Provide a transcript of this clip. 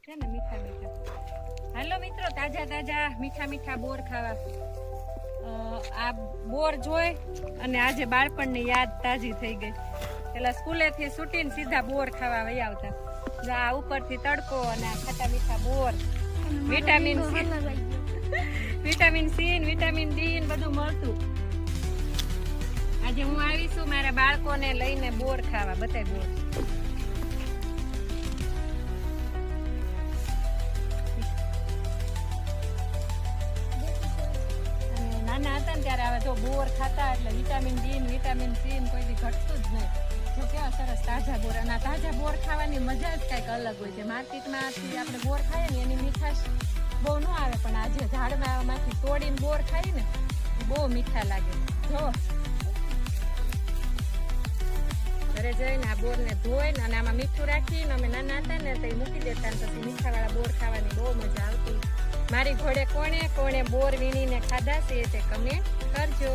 છે ને મીઠા મીઠા. હાલો મિત્રો, તાજા તાજા મીઠા મીઠા બોર ખાવા. આ બોર જોઈ અને આજે બાળપણની યાદ તાજી થઈ ગઈ. પેલા સ્કૂલેથી છૂટીને સીધા બોર ખાવા વહી આવતા. આ ઉપરથી તડકો અને આ ખાટા મીઠા બોર, વિટામિન સી, વિટામિન સી ને વિટામિન ડી ને બધું મળતું. આજે હું આવીશું મારા બાળકોને લઈને બોર ખાવા. બતાય બોર. નાના હતા ને ત્યારે આવે તો બોર ખાતા એટલે વિટામિન ડી ને વિટામિન સી ને કોઈ દી ઘટતું જ નહીં. જો કેવા સરસ તાજા બોર. અને તાજા બોર ખાવાની મજા જ કંઈક અલગ હોય છે. માર્કેટમાંથી આપણે બોર ખાઈએ ને એની મીઠાશ બહુ ન આવે, પણ આજે ઝાડમાંથી તોડીને બોર ખાઈએ ને બહુ મીઠા લાગે. જો ઘરે જઈને આ બોરને ધોઈને અને આમાં મીઠું રાખીને અમે નાના હતા ને તો મૂકી દેતા ને પછી મીઠાવાળા બોર ખાવાની બહુ મજા આવતી. મારી ઘોડે કોણે કોણે બોર વીણીને ખાધા છે તે કમેન્ટ કરજો.